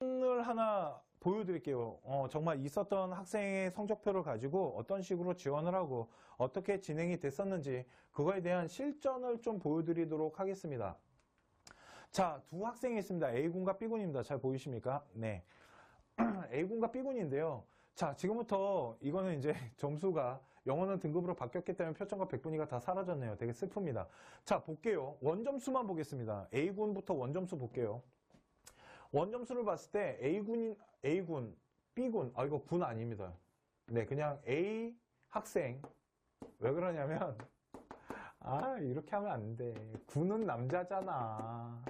을 하나 보여드릴게요. 정말 있었던 학생의 성적표를 가지고 어떤 식으로 지원을 하고 어떻게 진행이 됐었는지 그거에 대한 실전을 좀 보여드리도록 하겠습니다. 자, 두 학생이 있습니다. A군과 B군입니다. 잘 보이십니까? 네. A군과 B군인데요. 자, 지금부터 이거는 이제 점수가 영어는 등급으로 바뀌었기 때문에 표점과 백분위가 다 사라졌네요. 되게 슬픕니다. 자, 볼게요. 원점수만 보겠습니다. A군부터 원점수 볼게요. 원점수를 봤을 때 A군, B군, 이거 군 아닙니다. 네, 그냥 A 학생. 왜 그러냐면, 이렇게 하면 안 돼. 군은 남자잖아.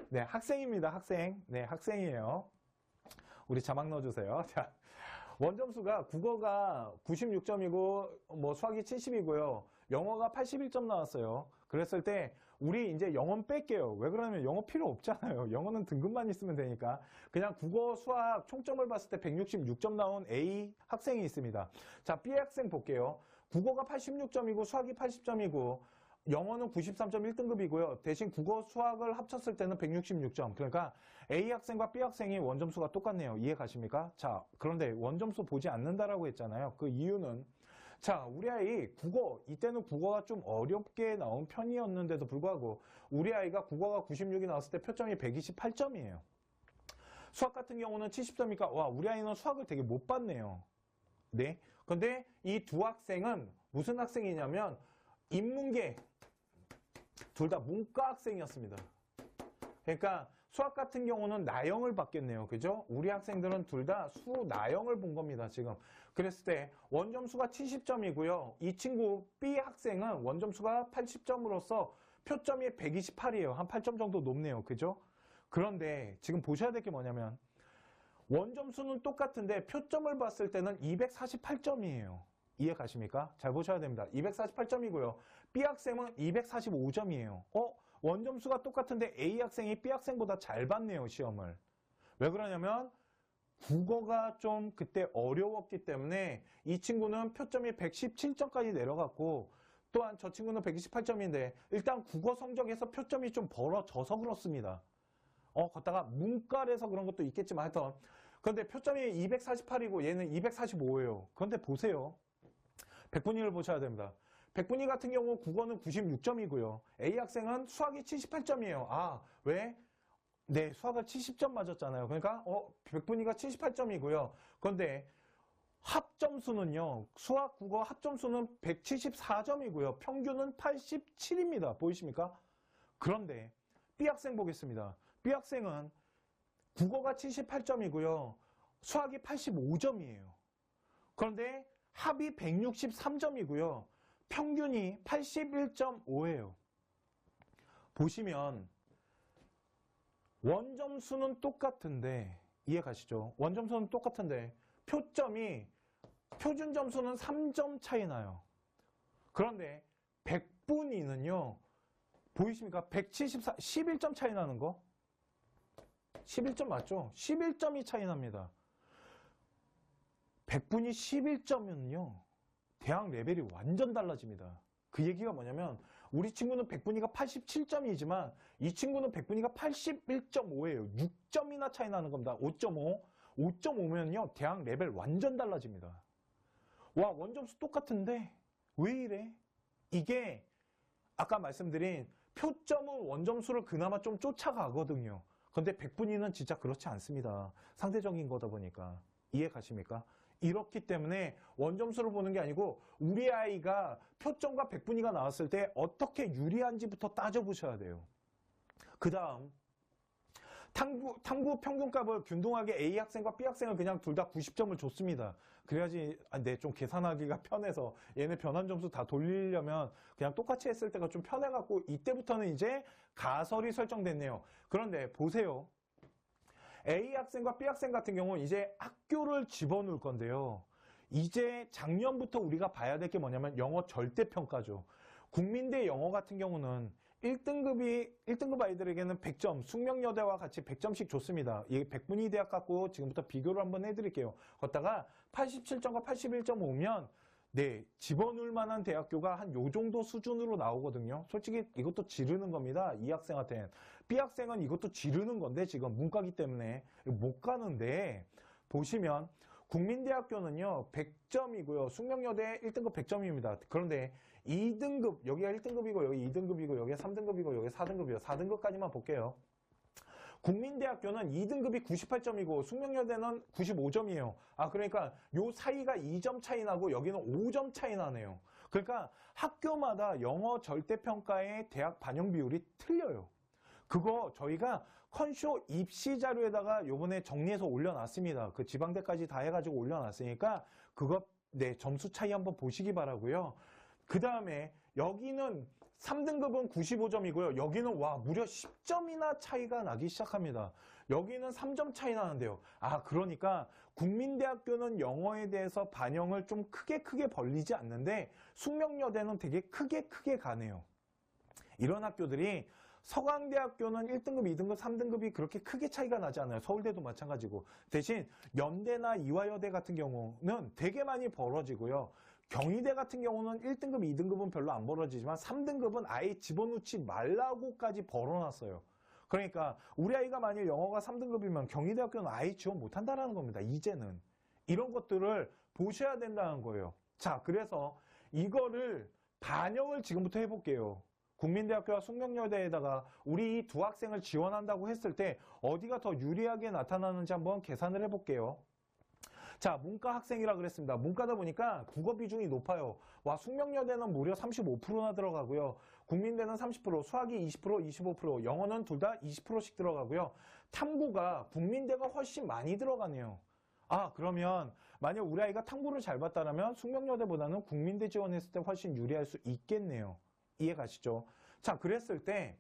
네, 학생입니다, 학생. 네, 학생이에요. 우리 자막 넣어주세요. 자, 원점수가 국어가 96점이고 뭐 수학이 70이고요. 영어가 81점 나왔어요. 그랬을 때 우리 이제 영어 뺄게요. 왜 그러냐면 영어 필요 없잖아요. 영어는 등급만 있으면 되니까. 그냥 국어, 수학 총점을 봤을 때 166점 나온 A 학생이 있습니다. 자, B 학생 볼게요. 국어가 86점이고 수학이 80점이고 영어는 93.1등급이고요. 대신 국어, 수학을 합쳤을 때는 166점. 그러니까 A 학생과 B 학생이 원점수가 똑같네요. 이해 가십니까? 자, 그런데 원점수 보지 않는다라고 했잖아요. 그 이유는 자, 우리 아이 국어, 이때는 국어가 좀 어렵게 나온 편이었는데도 불구하고 우리 아이가 국어가 96이 나왔을 때 표점이 128점이에요. 수학 같은 경우는 70점이니까 와, 우리 아이는 수학을 되게 못 봤네요. 네. 근데 이 두 학생은 무슨 학생이냐면 인문계 둘 다 문과 학생이었습니다. 그러니까 수학 같은 경우는 나영을 받겠네요. 그죠? 우리 학생들은 둘 다 수나영을 본 겁니다. 지금. 그랬을 때 원점수가 70점이고요. 이 친구 B 학생은 원점수가 80점으로서 표점이 128이에요. 한 8점 정도 높네요. 그죠? 그런데 지금 보셔야 될 게 뭐냐면 원점수는 똑같은데 표점을 봤을 때는 248점이에요. 이해 가십니까? 잘 보셔야 됩니다. 248점이고요. B 학생은 245점이에요. 원점수가 똑같은데 A 학생이 B 학생보다 잘 봤네요, 시험을. 왜 그러냐면 국어가 좀 그때 어려웠기 때문에 이 친구는 표점이 117점까지 내려갔고 또한 저 친구는 128점인데 일단 국어 성적에서 표점이 좀 벌어져서 그렇습니다. 걷다가 문과라서 그런 것도 있겠지만 하여튼 그런데 표점이 248이고 얘는 245예요. 그런데 보세요. 백분위를 보셔야 됩니다. 백분위 같은 경우 국어는 96점이고요. A 학생은 수학이 78점이에요. 왜? 네, 수학을 70점 맞았잖아요. 그러니까 백분위가 78점이고요. 그런데 합점수는요. 수학, 국어 합점수는 174점이고요. 평균은 87입니다. 보이십니까? 그런데 B 학생 보겠습니다. B 학생은 국어가 78점이고요. 수학이 85점이에요. 그런데 합이 163점이고요. 평균이 81.5예요. 보시면 원점수는 똑같은데 이해 가시죠? 원점수는 똑같은데 표준 점수는 3점 차이 나요. 그런데 백분위는요. 보이십니까? 11점 차이 나는 거? 11점 맞죠? 11점이 차이 납니다. 백분위 11점은요. 대학 레벨이 완전 달라집니다. 그 얘기가 뭐냐면 우리 친구는 백분위가 87점이지만 이 친구는 백분위가 81.5예요. 6점이나 차이 나는 겁니다. 5.5. 5.5면요. 대학 레벨 완전 달라집니다. 와, 원점수 똑같은데 왜 이래? 이게 아까 말씀드린 표점은 원점수를 그나마 좀 쫓아가거든요. 그런데 백분위는 진짜 그렇지 않습니다. 상대적인 거다 보니까. 이해 가십니까? 이렇기 때문에 원점수를 보는 게 아니고 우리 아이가 표점과 백분위가 나왔을 때 어떻게 유리한지부터 따져보셔야 돼요. 그 다음 탐구 평균값을 균등하게 A 학생과 B 학생을 그냥 둘 다 90점을 줬습니다. 그래야지 좀 계산하기가 편해서 얘네 변환 점수 다 돌리려면 그냥 똑같이 했을 때가 좀 편해갖고 이때부터는 이제 가설이 설정됐네요. 그런데 보세요. A 학생과 B 학생 같은 경우는 이제 학교를 집어넣을 건데요. 이제 작년부터 우리가 봐야 될 게 뭐냐면 영어 절대평가죠. 국민대 영어 같은 경우는 1등급 아이들에게는 100점, 숙명여대와 같이 100점씩 줬습니다. 이게 백분위 대학 갖고 지금부터 비교를 한번 해드릴게요. 걷다가 87점과 81점 오면 네, 집어넣을 만한 대학교가 한 요 정도 수준으로 나오거든요. 솔직히 이것도 지르는 겁니다. 이 학생한테는. B 학생은 이것도 지르는 건데 지금 문과기 때문에 못 가는데 보시면 국민대학교는요 100점이고요. 숙명여대 1등급 100점입니다. 그런데 2등급 여기가 1등급이고 여기 2등급이고 여기가 3등급이고 여기 4등급이요. 4등급까지만 볼게요. 국민대학교는 2등급이 98점이고 숙명여대는 95점이에요. 아 그러니까 요 사이가 2점 차이 나고 여기는 5점 차이 나네요. 그러니까 학교마다 영어 절대평가의 대학 반영 비율이 틀려요. 그거 저희가 컨쇼 입시 자료에다가 요번에 정리해서 올려놨습니다. 그 지방대까지 다 해가지고 올려놨으니까 그거 네 점수 차이 한번 보시기 바라고요. 그 다음에 여기는 3등급은 95점이고요. 여기는 와 무려 10점이나 차이가 나기 시작합니다. 여기는 3점 차이 나는데요. 아 그러니까 국민대학교는 영어에 대해서 반영을 좀 크게 벌리지 않는데 숙명여대는 되게 크게 가네요. 이런 학교들이 서강대학교는 1등급, 2등급, 3등급이 그렇게 크게 차이가 나지 않아요. 서울대도 마찬가지고. 대신 연대나 이화여대 같은 경우는 되게 많이 벌어지고요. 경희대 같은 경우는 1등급, 2등급은 별로 안 벌어지지만 3등급은 아예 집어넣지 말라고까지 벌어놨어요. 그러니까 우리 아이가 만일 영어가 3등급이면 경희대학교는 아예 지원 못한다는 겁니다. 이제는. 이런 것들을 보셔야 된다는 거예요. 자, 그래서 이거를 반영을 지금부터 해볼게요. 국민대학교와 숙명여대에다가 우리 이 두 학생을 지원한다고 했을 때 어디가 더 유리하게 나타나는지 한번 계산을 해볼게요. 자, 문과 학생이라 그랬습니다. 문과다 보니까 국어 비중이 높아요. 와, 숙명여대는 무려 35%나 들어가고요. 국민대는 30%, 수학이 20%, 25%, 영어는 둘 다 20%씩 들어가고요. 탐구가 국민대가 훨씬 많이 들어가네요. 아, 그러면 만약 우리 아이가 탐구를 잘 봤다면 숙명여대보다는 국민대 지원했을 때 훨씬 유리할 수 있겠네요. 이해 가시죠? 자, 그랬을 때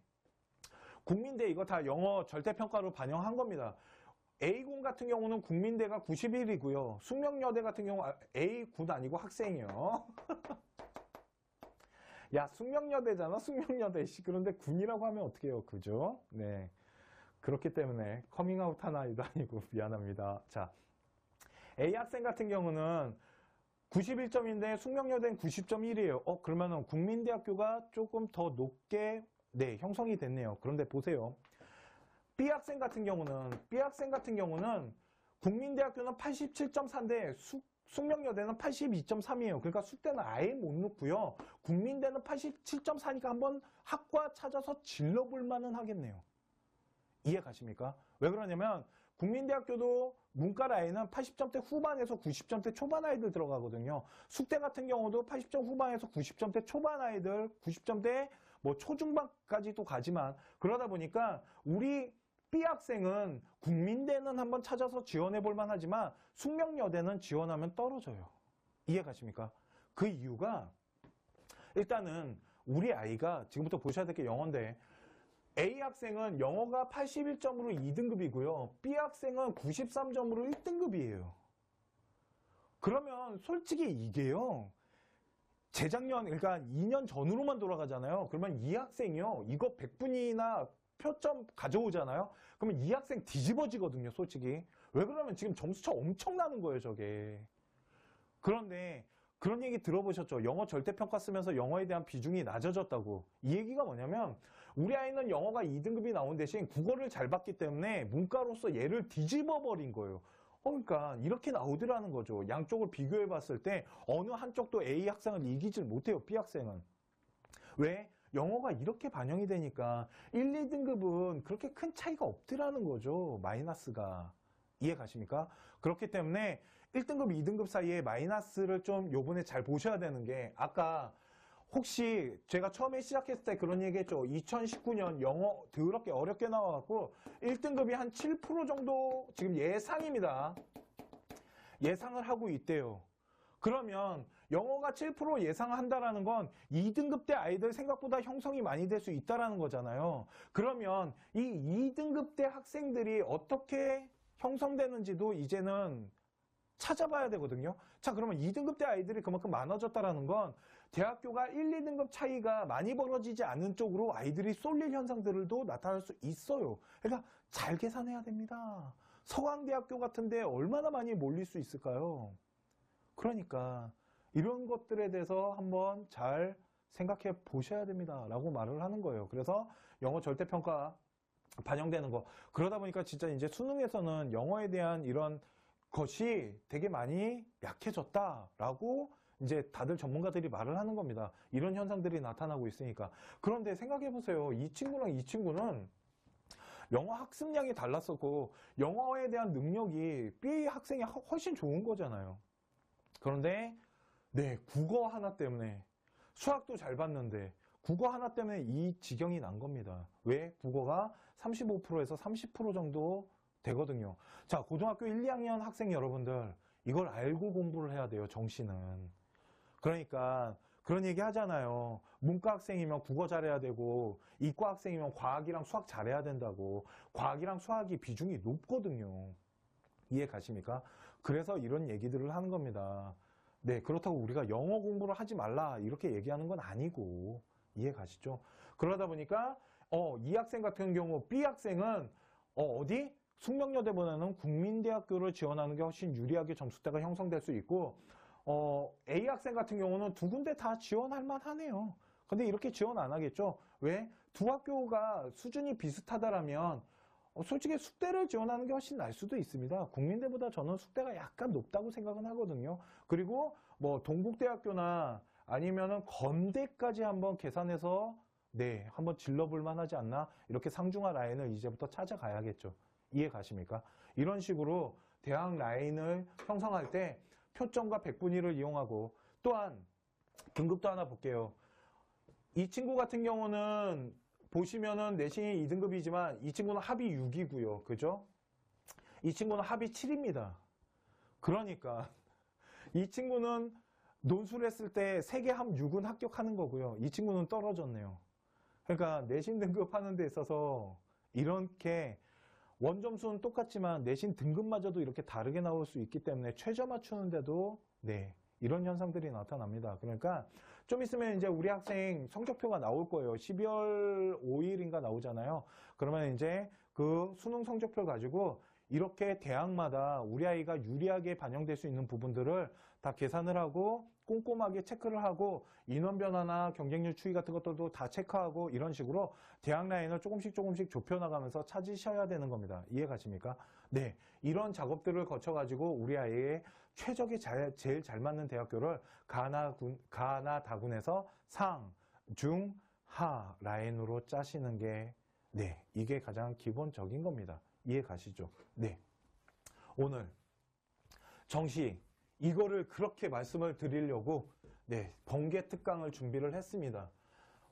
국민대 이거 다 영어 절대평가로 반영한 겁니다. A9 같은 경우는 국민대가 91이고요. 숙명여대 같은 경우 A9도 아니고 학생이요. 야, 숙명여대잖아. 숙명여대. 그런데 군이라고 하면 어떻게 해요? 그죠? 네. 그렇기 때문에 커밍아웃 하나도 아니고 미안합니다. 자, A 학생 같은 경우는 91점인데 숙명여대는 90.1이에요. 그러면은 국민대학교가 조금 더 높게 네, 형성이 됐네요. 그런데 보세요. B 학생 같은 경우는 국민대학교는 87.4인데 숙명여대는 82.3이에요. 그러니까 숙대는 아예 못 넣고요. 국민대는 87.4니까 한번 학과 찾아서 질러볼 만은 하겠네요. 이해 가십니까? 왜 그러냐면 국민대학교도 문과 라인은 80점대 후반에서 90점대 초반 아이들 들어가거든요. 숙대 같은 경우도 80점 후반에서 90점대 초반 아이들, 90점대 뭐 초중반까지도 가지만 그러다 보니까 우리 B 학생은 국민대는 한번 찾아서 지원해 볼 만하지만 숙명여대는 지원하면 떨어져요. 이해 가십니까? 그 이유가 일단은 우리 아이가 지금부터 보셔야 될 게 영어인데 A 학생은 영어가 81점으로 2등급이고요. B 학생은 93점으로 1등급이에요. 그러면 솔직히 이게요. 재작년, 그러니까 2년 전으로만 돌아가잖아요. 그러면 이 학생이요. 이거 100분이나 표점 가져오잖아요. 그러면 이 학생 뒤집어지거든요. 솔직히. 왜 그러면 지금 점수차 엄청 나는 거예요. 저게. 그런데 그런 얘기 들어보셨죠? 영어 절대평가 쓰면서 영어에 대한 비중이 낮아졌다고. 이 얘기가 뭐냐면 우리 아이는 영어가 2등급이 나온 대신 국어를 잘 봤기 때문에 문과로서 얘를 뒤집어 버린 거예요. 그러니까 이렇게 나오더라는 거죠. 양쪽을 비교해 봤을 때 어느 한쪽도 A 학생을 이기질 못해요. B 학생은. 왜? 영어가 이렇게 반영이 되니까 1, 2등급은 그렇게 큰 차이가 없더라는 거죠. 마이너스가. 이해 가십니까? 그렇기 때문에 1등급, 2등급 사이에 마이너스를 좀 요번에 잘 보셔야 되는 게 아까 혹시 제가 처음에 시작했을 때 그런 얘기 했죠. 2019년 영어 더럽게 어렵게 나와갖고 1등급이 한 7% 정도 지금 예상입니다. 예상을 하고 있대요. 그러면 영어가 7% 예상한다라는 건 2등급 대 아이들 생각보다 형성이 많이 될 수 있다라는 거잖아요. 그러면 이 2등급 대 학생들이 어떻게 형성되는지도 이제는 찾아봐야 되거든요. 자, 그러면 2등급 대 아이들이 그만큼 많아졌다라는 건 대학교가 1, 2등급 차이가 많이 벌어지지 않은 쪽으로 아이들이 쏠릴 현상들도 나타날 수 있어요. 그러니까 잘 계산해야 됩니다. 서강대학교 같은데 얼마나 많이 몰릴 수 있을까요? 그러니까 이런 것들에 대해서 한번 잘 생각해 보셔야 됩니다. 라고 말을 하는 거예요. 그래서 영어 절대평가 반영되는 거. 그러다 보니까 진짜 이제 수능에서는 영어에 대한 이런 것이 되게 많이 약해졌다라고 이제 다들 전문가들이 말을 하는 겁니다. 이런 현상들이 나타나고 있으니까. 그런데 생각해 보세요. 이 친구랑 이 친구는 영어 학습량이 달랐었고 영어에 대한 능력이 B 학생이 훨씬 좋은 거잖아요. 그런데 네, 국어 하나 때문에 수학도 잘 봤는데 국어 하나 때문에 이 지경이 난 겁니다. 왜? 국어가 35%에서 30% 정도 되거든요. 자, 고등학교 1, 2학년 학생 여러분들 이걸 알고 공부를 해야 돼요. 정시는. 그러니까 그런 얘기 하잖아요. 문과 학생이면 국어 잘해야 되고 이과 학생이면 과학이랑 수학 잘해야 된다고. 과학이랑 수학이 비중이 높거든요. 이해 가십니까? 그래서 이런 얘기들을 하는 겁니다. 네, 그렇다고 우리가 영어 공부를 하지 말라 이렇게 얘기하는 건 아니고 이해 가시죠? 그러다 보니까 이 학생 같은 경우 B 학생은 어디? 숙명여대보다는 국민대학교를 지원하는 게 훨씬 유리하게 점수대가 형성될 수 있고 A 학생 같은 경우는 두 군데 다 지원할 만하네요. 근데 이렇게 지원 안 하겠죠? 왜? 두 학교가 수준이 비슷하다라면 솔직히 숙대를 지원하는 게 훨씬 나을 수도 있습니다. 국민대보다 저는 숙대가 약간 높다고 생각은 하거든요. 그리고 뭐 동국대학교나 아니면은 건대까지 한번 계산해서 네, 한번 질러볼 만하지 않나? 이렇게 상중하 라인을 이제부터 찾아가야겠죠. 이해 가십니까? 이런 식으로 대학 라인을 형성할 때 표점과 백분위를 이용하고 또한 등급도 하나 볼게요. 이 친구 같은 경우는 보시면은 내신이 2등급이지만 이 친구는 합이 6이고요. 그죠? 이 친구는 합이 7입니다. 그러니까 이 친구는 논술을 했을 때 세계 합 6은 합격하는 거고요. 이 친구는 떨어졌네요. 그러니까 내신 등급하는 데 있어서 이렇게 원점수는 똑같지만 내신 등급마저도 이렇게 다르게 나올 수 있기 때문에 최저 맞추는데도 네, 이런 현상들이 나타납니다. 그러니까 좀 있으면 이제 우리 학생 성적표가 나올 거예요. 12월 5일인가 나오잖아요. 그러면 이제 그 수능 성적표를 가지고 이렇게 대학마다 우리 아이가 유리하게 반영될 수 있는 부분들을 다 계산을 하고 꼼꼼하게 체크를 하고 인원 변화나 경쟁률 추이 같은 것들도 다 체크하고 이런 식으로 대학 라인을 조금씩 좁혀나가면서 찾으셔야 되는 겁니다. 이해 가십니까? 네, 이런 작업들을 거쳐가지고 우리 아이의 최적의 제일 잘 맞는 대학교를 가나 다군에서 상, 중, 하 라인으로 짜시는 게 네, 이게 가장 기본적인 겁니다. 이해 가시죠? 네, 오늘 정시 이거를 그렇게 말씀을 드리려고 네, 번개 특강을 준비를 했습니다.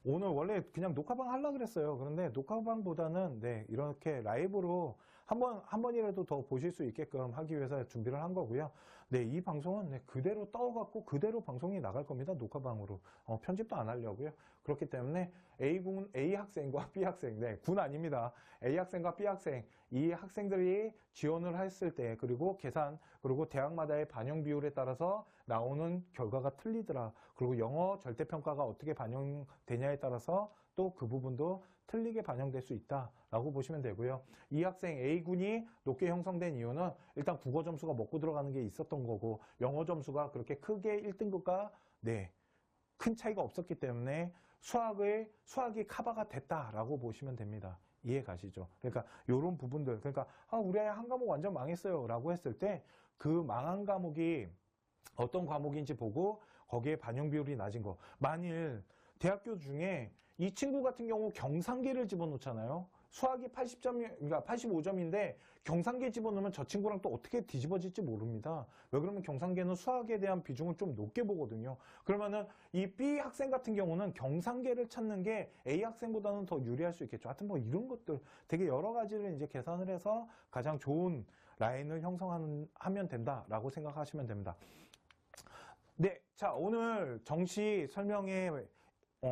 오늘 원래 그냥 녹화방 하려고 그랬어요. 그런데 녹화방보다는 네, 이렇게 라이브로 한 번이라도 더 보실 수 있게끔 하기 위해서 준비를 한 거고요. 네, 이 방송은 네, 그대로 떠갖고 그대로 방송이 나갈 겁니다. 녹화방으로. 편집도 안 하려고요. 그렇기 때문에 A 학생과 B 학생, 네, 군 아닙니다. A 학생과 B 학생, 이 학생들이 지원을 했을 때, 그리고 계산, 그리고 대학마다의 반영 비율에 따라서 나오는 결과가 틀리더라. 그리고 영어 절대평가가 어떻게 반영되냐에 따라서 또 그 부분도 틀리게 반영될 수 있다라고 보시면 되고요. 이 학생 A군이 높게 형성된 이유는 일단 국어 점수가 먹고 들어가는 게 있었던 거고 영어 점수가 그렇게 크게 1등급과 네, 큰 차이가 없었기 때문에 수학이 커버가 됐다라고 보시면 됩니다. 이해 가시죠? 그러니까 이런 부분들, 그러니까 우리 아이 한 과목 완전 망했어요 라고 했을 때 그 망한 과목이 어떤 과목인지 보고 거기에 반영 비율이 낮은 거. 만일 대학교 중에 이 친구 같은 경우 경상계를 집어넣잖아요. 수학이 그러니까 85점인데 경상계 집어넣으면 저 친구랑 또 어떻게 뒤집어질지 모릅니다. 왜 그러면 경상계는 수학에 대한 비중을 좀 높게 보거든요. 그러면은 이 B 학생 같은 경우는 경상계를 찾는 게 A 학생보다는 더 유리할 수 있겠죠. 하여튼 뭐 이런 것들 되게 여러 가지를 이제 계산을 해서 가장 좋은 라인을 형성하면 된다라고 생각하시면 됩니다. 네, 자 오늘 정시 설명회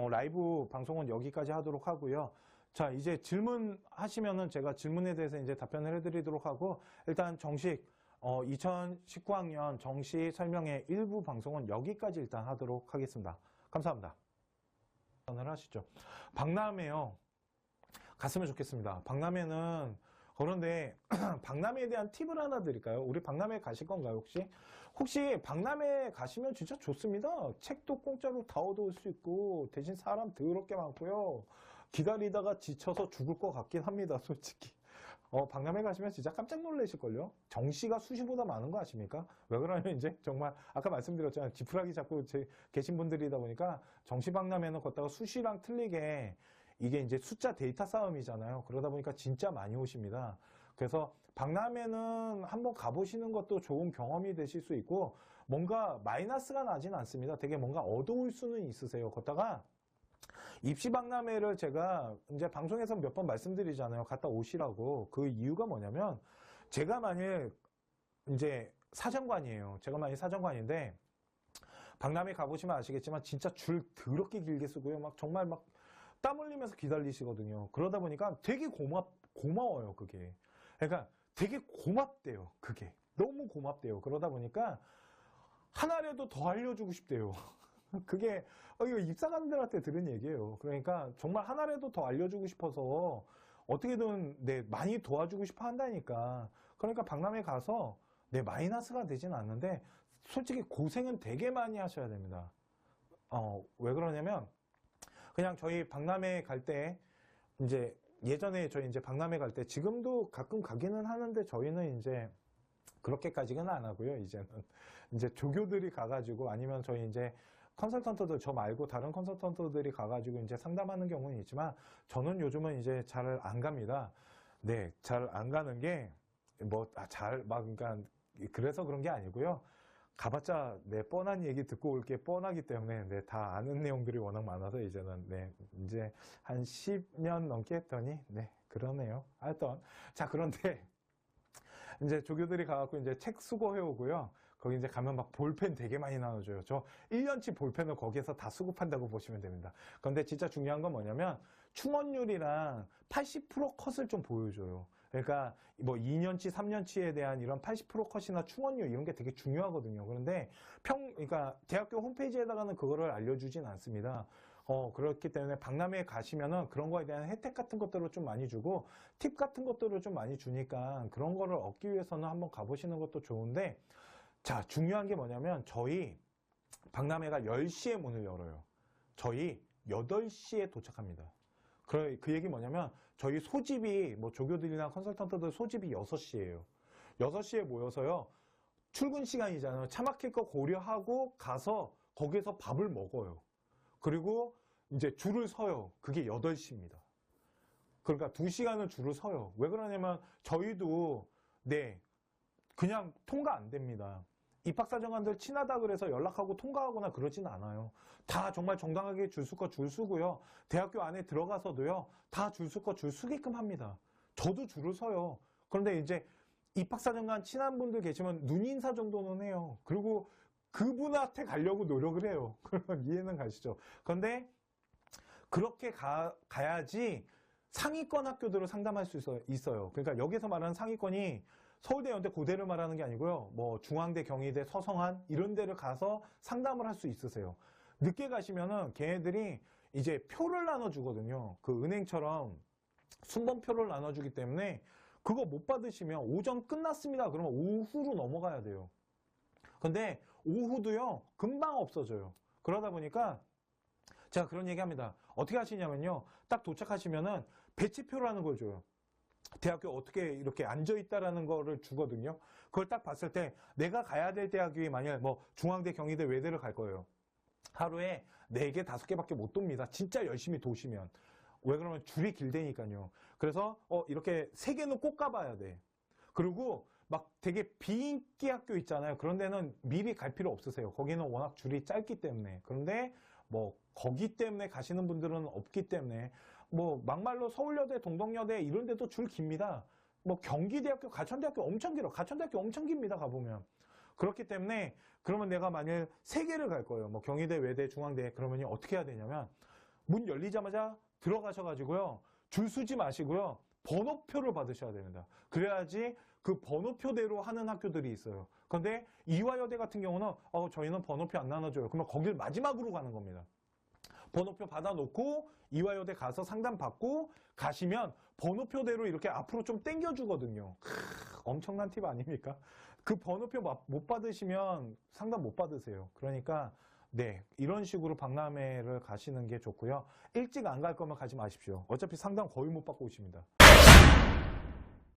라이브 방송은 여기까지 하도록 하고요. 자 이제 질문하시면은 제가 질문에 대해서 이제 답변을 해드리도록 하고 일단 정식 2019학년 정시 설명회 일부 방송은 여기까지 일단 하도록 하겠습니다. 감사합니다. 답변을 하시죠. 박람회요. 갔으면 좋겠습니다. 박람회는 그런데 박람회에 대한 팁을 하나 드릴까요? 우리 박람회 가실 건가요, 혹시? 혹시 박람회 가시면 진짜 좋습니다. 책도 공짜로 다 얻어올 수 있고 대신 사람 더럽게 많고요. 기다리다가 지쳐서 죽을 것 같긴 합니다, 솔직히. 박람회 가시면 진짜 깜짝 놀라실걸요? 정시가 수시보다 많은 거 아십니까? 왜 그러냐면 이제 정말 아까 말씀드렸잖아요. 지푸라기 잡고 계신 분들이다 보니까 정시 박람회는 걷다가 수시랑 틀리게 이게 이제 숫자 데이터 싸움이잖아요. 그러다 보니까 진짜 많이 오십니다. 그래서 박람회는 한번 가보시는 것도 좋은 경험이 되실 수 있고 뭔가 마이너스가 나진 않습니다. 되게 뭔가 어두울 수는 있으세요. 걷다가 입시 박람회를 제가 이제 방송에서 몇 번 말씀드리잖아요. 갔다 오시라고. 그 이유가 뭐냐면 제가 만일 이제 사정관이에요. 제가 만일 사정관인데 박람회 가보시면 아시겠지만 진짜 줄 더럽게 길게 쓰고요. 막 정말 막 땀 흘리면서 기다리시거든요. 그러다 보니까 되게 고마워요. 그게. 그러니까 되게 고맙대요. 그게. 너무 고맙대요. 그러다 보니까 하나라도 더 알려주고 싶대요. 그게 이거 입사관들한테 들은 얘기예요. 그러니까 정말 하나라도 더 알려주고 싶어서 어떻게든 많이 도와주고 싶어 한다니까. 그러니까 박람회 가서 마이너스가 되진 않는데 솔직히 고생은 되게 많이 하셔야 됩니다. 왜 그러냐면 그냥 저희 박람회 갈 때 이제 예전에 저희 이제 박람회 갈 때 지금도 가끔 가기는 하는데 저희는 이제 그렇게까지는 안 하고요. 이제는 이제 조교들이 가가지고 아니면 저희 이제 컨설턴트들 저 말고 다른 컨설턴트들이 가가지고 이제 상담하는 경우는 있지만 저는 요즘은 이제 잘 안 갑니다. 네, 잘 안 가는 게 그러니까 그래서 그런 게 아니고요. 가봤자 뻔한 얘기 듣고 올 게 뻔하기 때문에 다 아는 내용들이 워낙 많아서 이제는 이제 한 10년 넘게 했더니 그러네요. 하여튼 자 그런데 이제 조교들이 가갖고 이제 책 수거해 오고요. 거기 이제 가면 막 볼펜 되게 많이 나눠줘요. 저 1년치 볼펜을 거기에서 다 수급한다고 보시면 됩니다. 그런데 진짜 중요한 건 뭐냐면 충원율이랑 80% 컷을 좀 보여줘요. 그러니까 뭐 2년치, 3년치에 대한 이런 80% 컷이나 충원율 이런 게 되게 중요하거든요. 그런데 그러니까 대학교 홈페이지에다가는 그거를 알려주진 않습니다. 그렇기 때문에 박람회에 가시면은 그런 거에 대한 혜택 같은 것들을 좀 많이 주고 팁 같은 것들을 좀 많이 주니까 그런 거를 얻기 위해서는 한번 가보시는 것도 좋은데 자, 중요한 게 뭐냐면 저희 박람회가 10시에 문을 열어요. 저희 8시에 도착합니다. 그 얘기 뭐냐면 저희 소집이 뭐 조교들이나 컨설턴트들 소집이 6시예요. 6시에 모여서요. 출근 시간이잖아요. 차 막힐 거 고려하고 가서 거기에서 밥을 먹어요. 그리고 이제 줄을 서요. 그게 8시입니다. 그러니까 2시간을 줄을 서요. 왜 그러냐면 저희도 그냥 통과 안 됩니다. 입학사정관들 친하다 그래서 연락하고 통과하거나 그러진 않아요. 다 정말 정당하게 줄 수 거 줄 서고요. 대학교 안에 들어가서도요. 다 줄 수 거 줄 서게끔 합니다. 저도 줄을 서요. 그런데 이제 입학사정관 친한 분들 계시면 눈인사 정도는 해요. 그리고 그분한테 가려고 노력을 해요. 그러면 이해는 가시죠. 그런데 그렇게 가야지 상위권 학교들을 상담할 수 있어요. 그러니까 여기서 말하는 상위권이 서울대, 연대, 고대를 말하는 게 아니고요. 뭐 중앙대, 경희대, 서성한 이런 데를 가서 상담을 할 수 있으세요. 늦게 가시면은 걔네들이 이제 표를 나눠주거든요. 그 은행처럼 순번표를 나눠주기 때문에 그거 못 받으시면 오전 끝났습니다. 그러면 오후로 넘어가야 돼요. 근데 오후도요. 금방 없어져요. 그러다 보니까 제가 그런 얘기 합니다. 어떻게 하시냐면요. 딱 도착하시면은 배치표라는 걸 줘요. 대학교 어떻게 이렇게 앉아있다라는 거를 주거든요. 그걸 딱 봤을 때 내가 가야 될 대학이 만약 뭐 중앙대, 경희대, 외대를 갈 거예요. 하루에 4개, 5개밖에 못 돕니다. 진짜 열심히 도시면. 왜 그러면 줄이 길다니까요. 그래서 이렇게 3개는 꼭 가봐야 돼. 그리고 막 되게 비인기 학교 있잖아요. 그런 데는 미리 갈 필요 없으세요. 거기는 워낙 줄이 짧기 때문에. 그런데 뭐 거기 때문에 가시는 분들은 없기 때문에 뭐 막말로 서울여대, 동덕여대 이런 데도 줄 깁니다. 뭐 경기대학교, 가천대학교 엄청 길어. 가천대학교 엄청 깁니다. 가보면. 그렇기 때문에 그러면 내가 만일 3개를 갈 거예요. 뭐 경희대, 외대, 중앙대 그러면 어떻게 해야 되냐면 문 열리자마자 들어가셔가지고요. 줄 서지 마시고요. 번호표를 받으셔야 됩니다. 그래야지 그 번호표대로 하는 학교들이 있어요. 그런데 이화여대 같은 경우는 저희는 번호표 안 나눠줘요. 그러면 거길 마지막으로 가는 겁니다. 번호표 받아놓고 이화여대 가서 상담 받고 가시면 번호표대로 이렇게 앞으로 좀 당겨주거든요. 엄청난 팁 아닙니까? 그 번호표 못 받으시면 상담 못 받으세요. 그러니까 네, 이런 식으로 박람회를 가시는 게 좋고요. 일찍 안 갈 거면 가지 마십시오. 어차피 상담 거의 못 받고 오십니다.